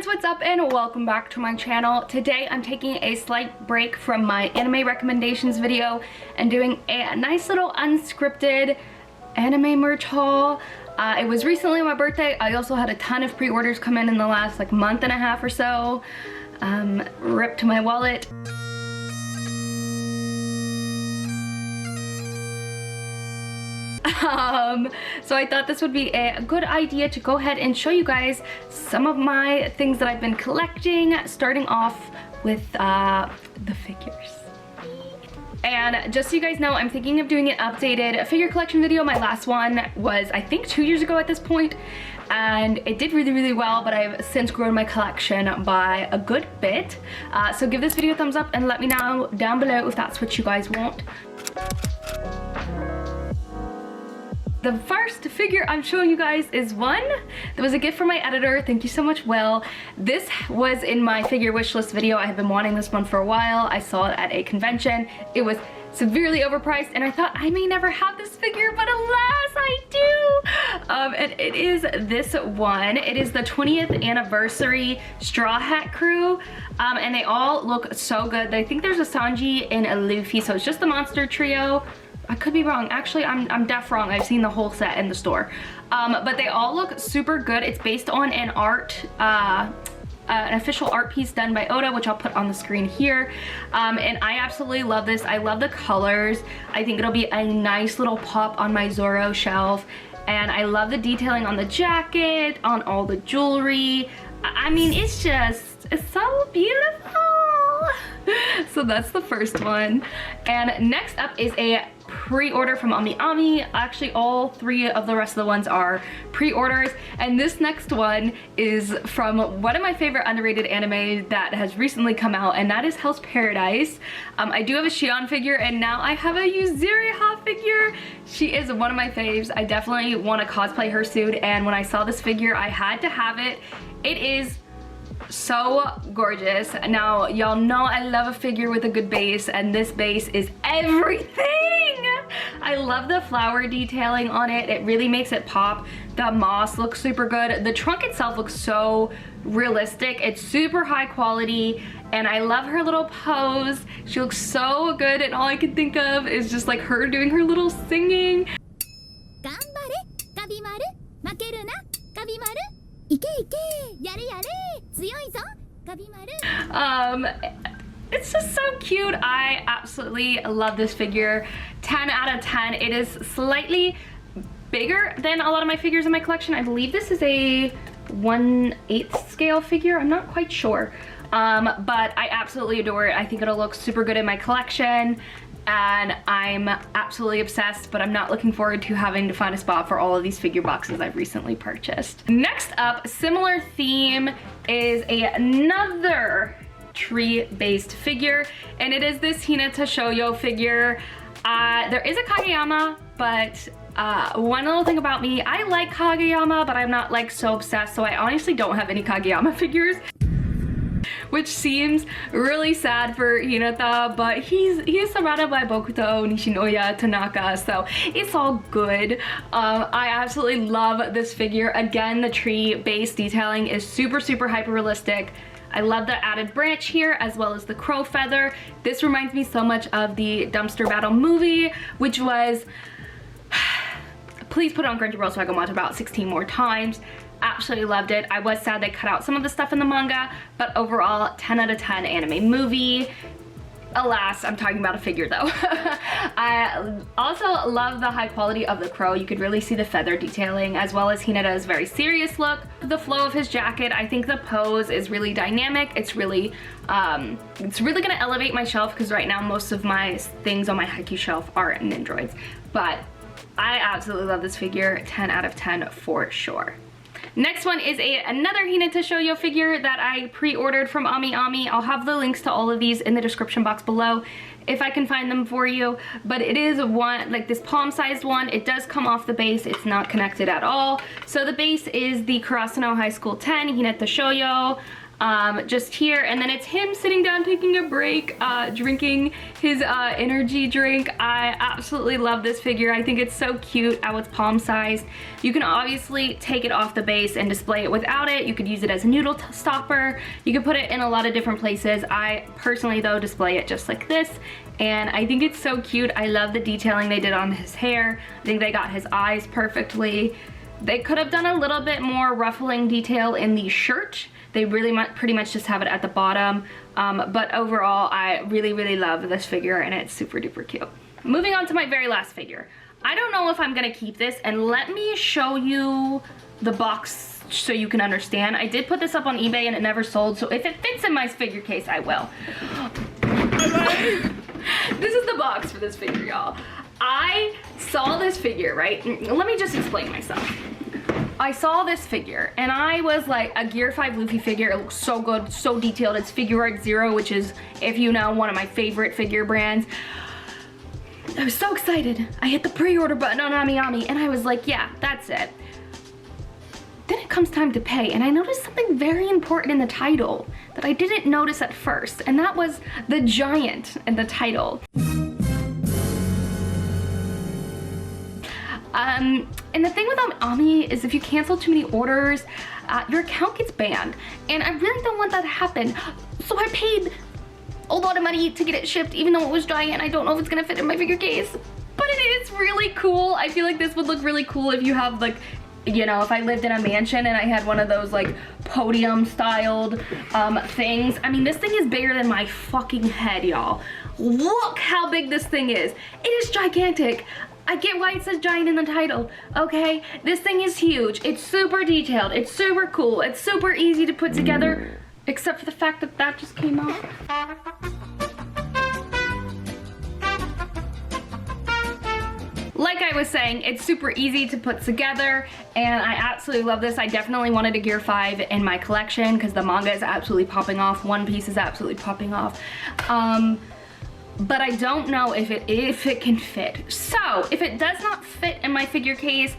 what's up and welcome back to my channel. Today I'm taking a slight break from my anime recommendations video and doing a nice little unscripted anime merch haul. It was recently my birthday. I also had a ton of pre-orders come in the last like month and a half or so. Rip to my wallet. So I thought this would be a good idea to go ahead and show you guys some of my things that I've been collecting, starting off with the figures. And just so you guys know, I'm thinking of doing an updated figure collection video. My last one was, I think, 2 years ago at this point, and it did really well, but I've since grown my collection by a good bit. So give this video a thumbs up and let me know down below if that's what you guys want. The first figure I'm showing you guys is one that was a gift from my editor. Thank you so much, Will. This was in my figure wish list video. I have been wanting this one for a while. I saw it at a convention. It was severely overpriced and I thought I may never have this figure, but alas I do. And it is this one. It is the 20th anniversary Straw Hat Crew, and they all look so good. I think there's a Sanji and a Luffy, so it's just the monster trio. I could be wrong. Actually, I'm deaf wrong. I've seen the whole set in the store. But they all look super good. It's based on an official art piece done by Oda, which I'll put on the screen here. And I absolutely love this. I love the colors. I think it'll be a nice little pop on my Zoro shelf. And I love the detailing on the jacket, on all the jewelry. I mean, it's so beautiful. So that's the first one. And next up is a pre-order from Ami. Actually, all three of the rest of the ones are pre-orders, and this next one is from one of my favorite underrated anime that has recently come out, and that is Hell's Paradise. I do have a Shion figure, and now I have a Yuzuriha figure. She is one of my faves. I definitely want to cosplay her soon, and when I saw this figure, I had to have it. It is so gorgeous. Now, y'all know I love a figure with a good base, and this base is everything. I love the flower detailing on it. It really makes it pop. The moss looks super good. The trunk itself looks so realistic. It's super high quality, and I love her little pose. She looks so good, and all I can think of is just like her doing her little singing. It's just so cute. I absolutely love this figure. 10 out of 10. It is slightly bigger than a lot of my figures in my collection. I believe this is a 1/8 scale figure. I'm not quite sure. But I absolutely adore it. I think it'll look super good in my collection, and I'm absolutely obsessed, but I'm not looking forward to having to find a spot for all of these figure boxes I've recently purchased. Next up, similar theme, is another tree-based figure, and it is this Hinata Shoujo figure. There is a Kageyama, but one little thing about me, I like Kageyama, but I'm not like so obsessed, so I honestly don't have any Kageyama figures, which seems really sad for Hinata, but he is surrounded by Bokuto, Nishinoya, Tanaka, so it's all good. I absolutely love this figure. Again, the tree base detailing is super hyper realistic. I love the added branch here, as well as the crow feather. This reminds me so much of the Dumpster Battle movie, which was, please put it on Crunchyroll so I can watch about 16 more times. Absolutely loved it. I was sad they cut out some of the stuff in the manga, but overall 10 out of 10 anime movie. Alas, I'm talking about a figure though. I also love the high quality of the crow. You could really see the feather detailing, as well as Hinata's very serious look. The flow of his jacket, I think the pose is really dynamic. It's really gonna elevate my shelf, because right now most of my things on my Haikyuu shelf are Nindroids. But I absolutely love this figure. 10 out of 10 for sure. Next one is another Hinata Shoujo figure that I pre-ordered from Ami. I'll have the links to all of these in the description box below if I can find them for you. But it is one, like this palm-sized one. It does come off the base. It's not connected at all. So the base is the Karasuno High School 10 Hinata Shoujo. just here, and then it's him sitting down taking a break, drinking his energy drink. I absolutely love this figure. I think it's so cute how it's palm sized. You can obviously take it off the base and display it without it. You could use it as a noodle stopper. You could put it in a lot of different places. I personally though display it just like this, and I think it's so cute. I love the detailing they did on his hair. I think they got his eyes perfectly. They could have done a little bit more ruffling detail in the shirt. They really pretty much just have it at the bottom, but overall I really love this figure, and it's super duper cute. Moving on to my very last figure. I don't know if I'm gonna keep this, and let me show you the box so you can understand. I did put this up on eBay and it never sold, so if it fits in my figure case, I will. This is the box for this figure, y'all. I saw this figure, right? Let me just explain myself. I saw this figure and I was like, a Gear 5 Luffy figure. It looks so good, so detailed. It's Figure Art Zero, which is, if you know, one of my favorite figure brands. I was so excited. I hit the pre-order button on AmiAmi and I was like, yeah, that's it. Then it comes time to pay, and I noticed something very important in the title that I didn't notice at first, and that was the giant in the title. And the thing with Ami is if you cancel too many orders, your account gets banned, and I really don't want that to happen. So I paid a lot of money to get it shipped, even though it was giant. I don't know if it's gonna fit in my figure case, but it is really cool. I feel like this would look really cool if you have, like, you know, if I lived in a mansion and I had one of those like podium styled things. I mean, this thing is bigger than my fucking head, y'all. Look how big this thing is. It is gigantic. I get why it says giant in the title, okay? This thing is huge. It's super detailed. It's super cool. It's super easy to put together, except for the fact that that just came out. Like I was saying, it's super easy to put together, and I absolutely love this. I definitely wanted a Gear 5 in my collection because the manga is absolutely popping off. One Piece is absolutely popping off. But I don't know if it can fit. So if it does not fit in my figure case,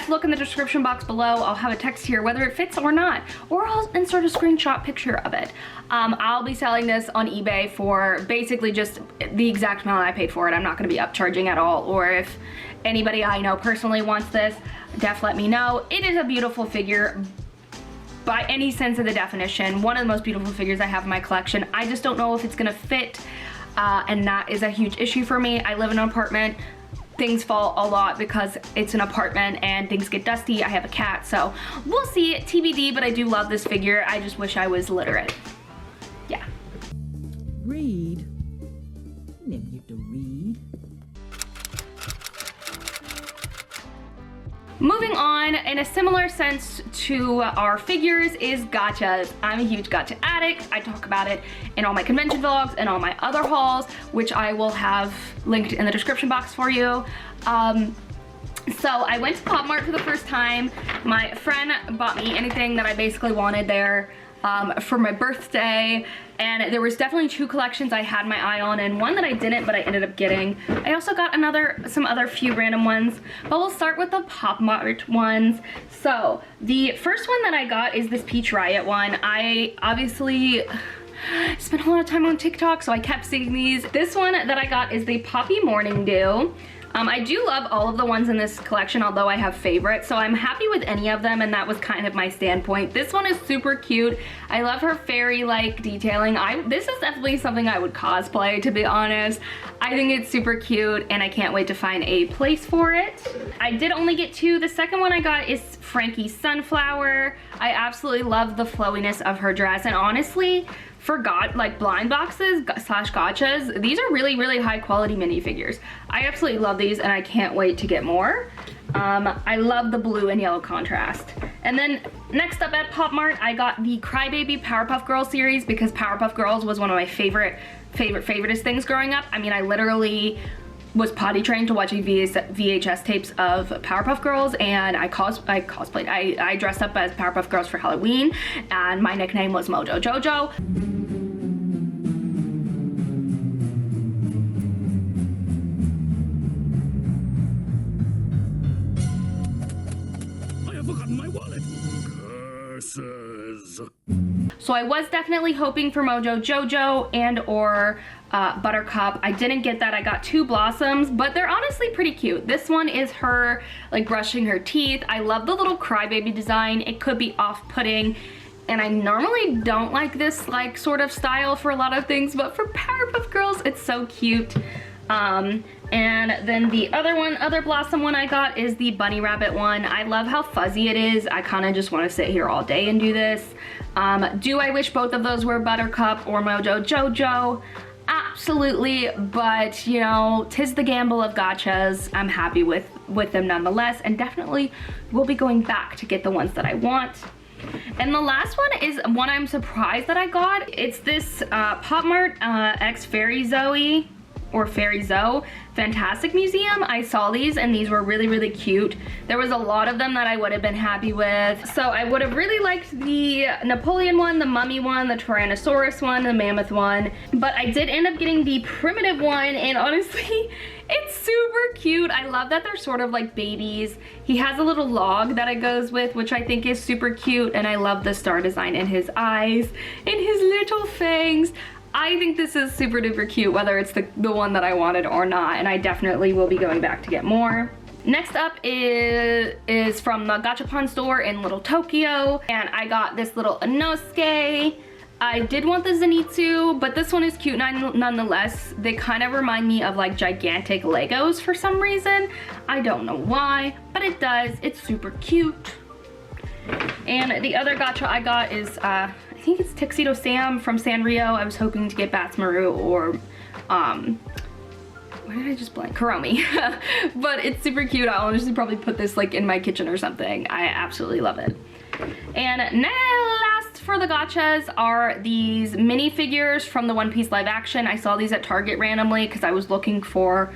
look in the description box below. I'll have a text here whether it fits or not, or I'll insert a screenshot picture of it. I'll be selling this on eBay for basically just the exact amount I paid for it. I'm not gonna be upcharging at all, or if anybody I know personally wants this, let me know. It is a beautiful figure by any sense of the definition. One of the most beautiful figures I have in my collection. I just don't know if it's gonna fit, and that is a huge issue for me. I live in an apartment. Things fall a lot because it's an apartment and things get dusty. I have a cat, so we'll see. TBD, but I do love this figure. I just wish I was literate. Yeah. Read? Never get to read. Moving on, in a similar sense to our figures, is gachas. I'm a huge gacha addict. I talk about it in all my convention vlogs and all my other hauls, which I will have linked in the description box for you. So I went to Pop Mart for the first time. My friend bought me anything that I basically wanted there for my birthday, and there was definitely two collections I had my eye on, and one that I didn't but I ended up getting. I also got some other few random ones, but we'll start with the Pop Mart ones. So the first one that I got is this Peach Riot one. I obviously spent a lot of time on TikTok, so I kept seeing these. This one that I got is the Poppy Morning Dew. I do love all of the ones in this collection, although I have favorites, so I'm happy with any of them, and that was kind of my standpoint. This one is super cute. I love her fairy-like detailing. This is definitely something I would cosplay, to be honest. I think it's super cute, and I can't wait to find a place for it. I did only get two. The second one I got is Frankie's Sunflower. I absolutely love the flowiness of her dress, and honestly, for like blind boxes slash gachas, these are really high quality minifigures. I absolutely love these, and I can't wait to get more. I love the blue and yellow contrast. And then next up at Pop Mart, I got the Crybaby Powerpuff Girls series because Powerpuff Girls was one of my favoriteest things growing up. I mean, I literally was potty trained to watching VHS tapes of Powerpuff Girls, and I cosplayed. I dressed up as Powerpuff Girls for Halloween, and my nickname was Mojo Jojo. I have forgotten my wallet. Curses. So I was definitely hoping for Mojo Jojo and or Buttercup. I didn't get that. I got 2 blossoms, but they're honestly pretty cute. This one is her like brushing her teeth. I love the little crybaby design. It could be off-putting, and I normally don't like this like sort of style for a lot of things, but for Powerpuff Girls, it's so cute. And then the other blossom one I got is the bunny rabbit one. I love how fuzzy it is. I kind of just want to sit here all day and do this. Do I wish both of those were Buttercup or Mojo Jojo? Absolutely, but you know, 'tis the gamble of gachas. I'm happy with them nonetheless, and definitely will be going back to get the ones that I want. And the last one is one I'm surprised that I got. It's this Pop Mart X Fairy Zoe or Fairy Zoe Fantastic Museum. I saw these and these were really, really cute. There was a lot of them that I would have been happy with. So I would have really liked the Napoleon one, the Mummy one, the Tyrannosaurus one, the Mammoth one, but I did end up getting the Primitive one, and honestly, it's super cute. I love that they're sort of like babies. He has a little log that it goes with, which I think is super cute, and I love the star design in his eyes and his little fangs. I think this is super duper cute, whether it's the one that I wanted or not, and I definitely will be going back to get more. Next up is from the Gachapon store in Little Tokyo, and I got this little Inosuke. I did want the Zenitsu, but this one is cute nonetheless. They kind of remind me of like gigantic Legos for some reason. I don't know why, but it does. It's super cute. And the other gacha I got is, I think it's Tuxedo Sam from Sanrio. I was hoping to get Batsmaru or, where did I just blank? Kuromi. But it's super cute. I'll honestly probably put this like in my kitchen or something. I absolutely love it. And now last for the gachas are these minifigures from the One Piece live action. I saw these at Target randomly because I was looking for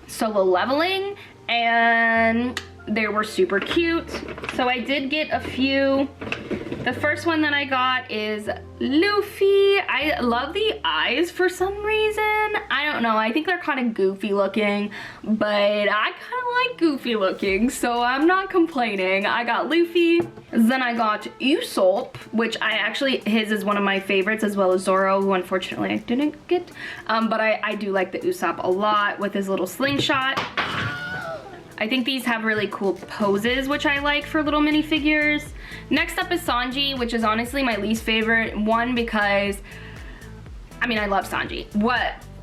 Solo Leveling, and they were super cute. So I did get a few. The first one that I got is Luffy. I love the eyes for some reason. I don't know, I think they're kind of goofy looking, but I kind of like goofy looking, so I'm not complaining. I got Luffy. Then I got Usopp, which his is one of my favorites, as well as Zoro, who unfortunately I didn't get. But I do like the Usopp a lot with his little slingshot. I think these have really cool poses, which I like for little minifigures. Next up is Sanji, which is honestly my least favorite one because, I mean, I love Sanji.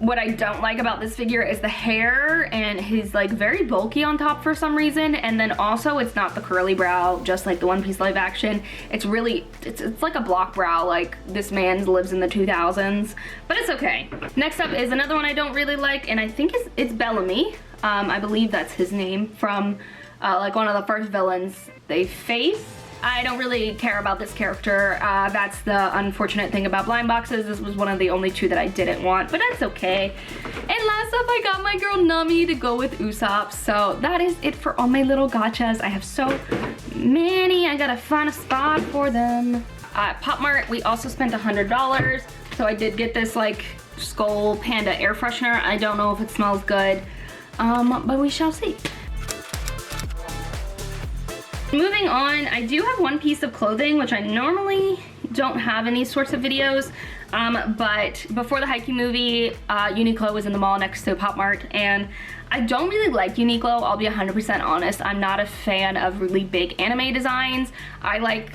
What I don't like about this figure is the hair, and he's like very bulky on top for some reason, and then also it's not the curly brow, just like the One Piece live action. It's really, it's like a block brow, like this man lives in the 2000s, but it's okay. Next up is another one I don't really like, and I think it's Bellamy. I believe that's his name, from like one of the first villains they face. I don't really care about this character. That's the unfortunate thing about blind boxes. This was one of the only 2 that I didn't want, but that's okay. And last up, I got my girl Nami to go with Usopp. So that is it for all my little gachas. I have so many. I gotta find a spot for them. Pop Mart, we also spent $100. So I did get this like Skull Panda air freshener. I don't know if it smells good, but we shall see. Moving on, I do have one piece of clothing, which I normally don't have in these sorts of videos, but before the Haikyuu movie, Uniqlo was in the mall next to Pop Mart, and I don't really like Uniqlo, I'll be 100% honest. I'm not a fan of really big anime designs. I like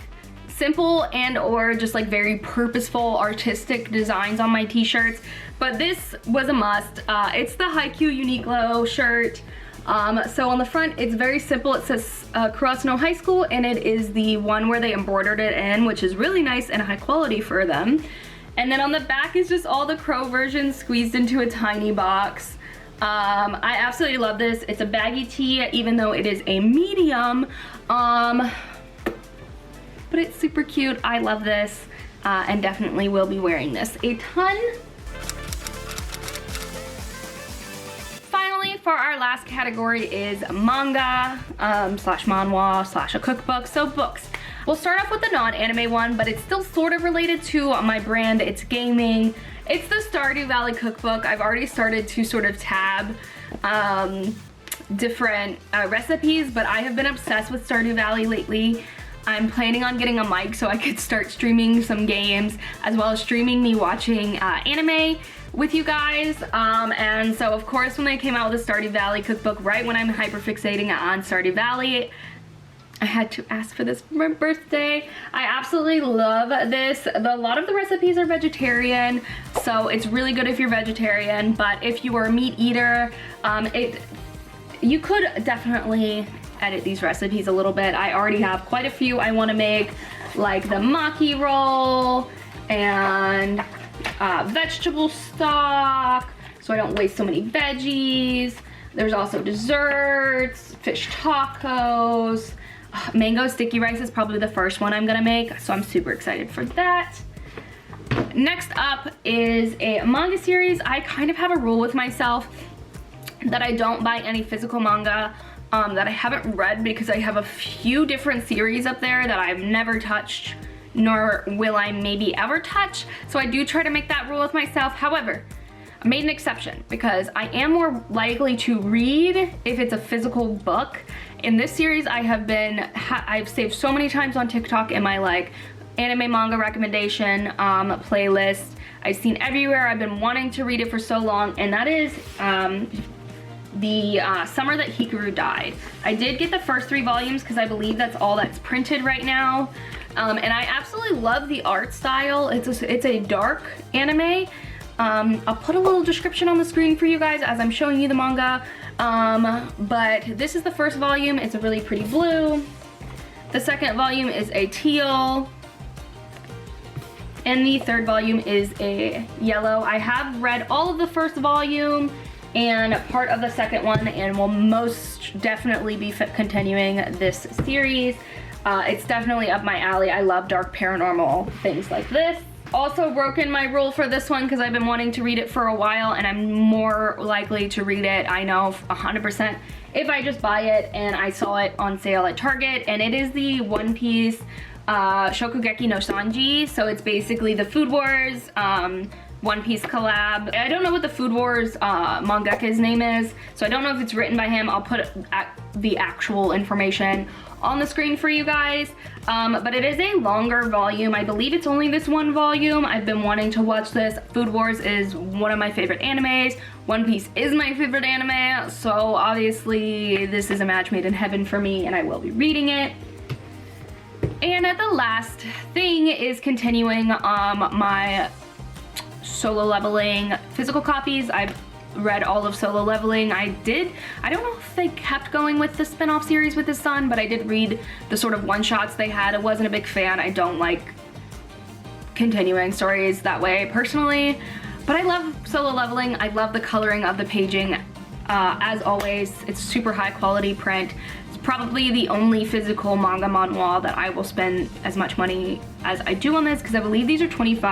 simple and or just like very purposeful artistic designs on my t-shirts, but this was a must. It's the Haikyuu Uniqlo shirt. So on the front, it's very simple. It says Kurasuno High School, and it is the one where they embroidered it in, which is really nice and high quality for them. And then on the back is just all the Crow versions squeezed into a tiny box. I absolutely love this. It's a baggy tee, even though it is a medium. But it's super cute. I love this, and definitely will be wearing this a ton. For our last category is manga, slash manhwa, slash a cookbook, so books. We'll start off with the non-anime one, but it's still sort of related to my brand. It's gaming. It's the Stardew Valley cookbook. I've already started to sort of tab different recipes, but I have been obsessed with Stardew Valley lately. I'm planning on getting a mic so I could start streaming some games, as well as streaming me watching anime with you guys. And so of course when they came out with the Stardew Valley cookbook, right when I'm hyperfixating on Stardew Valley, I had to ask for this for my birthday. I absolutely love this. A lot of the recipes are vegetarian, so it's really good if you're vegetarian, but if you are a meat eater, you could definitely edit these recipes a little bit. I already have quite a few I want to make, like the maki roll and vegetable stock, so I don't waste so many veggies. There's also desserts, fish tacos. Mango sticky rice is probably the first one I'm gonna make, so I'm super excited for that. Next up is a manga series. I kind of have a rule with myself that I don't buy any physical manga that I haven't read, because I have a few different series up there that I've never touched, nor will I maybe ever touch. So I do try to make that rule with myself. However, I made an exception because I am more likely to read if it's a physical book. In this series, I've saved so many times on TikTok in my like anime manga recommendation playlist. I've seen everywhere. I've been wanting to read it for so long, and that is the Summer That Hikaru Died. I did get the first 3 volumes because I believe that's all that's printed right now. And I absolutely love the art style. It's a dark anime. I'll put a little description on the screen for you guys as I'm showing you the manga. But this is the first volume. It's a really pretty blue. The second volume is a teal. And the third volume is a yellow. I have read all of the first volume and part of the second one, and will most definitely be continuing this series. It's definitely up my alley. I love dark paranormal things like this. Also broken my rule for this one because I've been wanting to read it for a while, and I'm more likely to read it, I know 100%, if I just buy it and I saw it on sale at Target. And it is the One Piece Shokugeki no Sanji. So it's basically the Food Wars One Piece collab. I don't know what the Food Wars mangaka's name is, so I don't know if it's written by him. I'll put the actual information on the screen for you guys. But it is a longer volume. I believe it's only this one volume. I've been wanting to watch this. Food Wars is one of my favorite animes. One Piece is my favorite anime, so obviously this is a match made in heaven for me, and I will be reading it. And the last thing is continuing my Solo Leveling physical copies. I've read all of Solo Leveling. I don't know if they kept going with the spin-off series with his son, but I did read the sort of one-shots they had. I wasn't a big fan. I don't like continuing stories that way personally, but I love Solo Leveling. I love the coloring of the paging. As always, it's super high quality print. It's probably the only physical manga manhwa that I will spend as much money as I do on this, because I believe these are 20.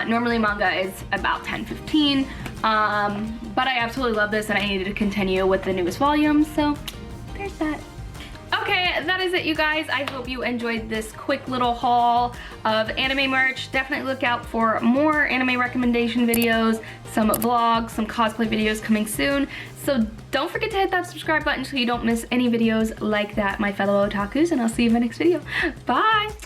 Normally manga is about 10-15, but I absolutely love this, and I needed to continue with the newest volume, so there's that. Okay, that is it, you guys. I hope you enjoyed this quick little haul of anime merch. Definitely look out for more anime recommendation videos, some vlogs, some cosplay videos coming soon. So don't forget to hit that subscribe button so you don't miss any videos like that, my fellow otakus, and I'll see you in my next video. Bye!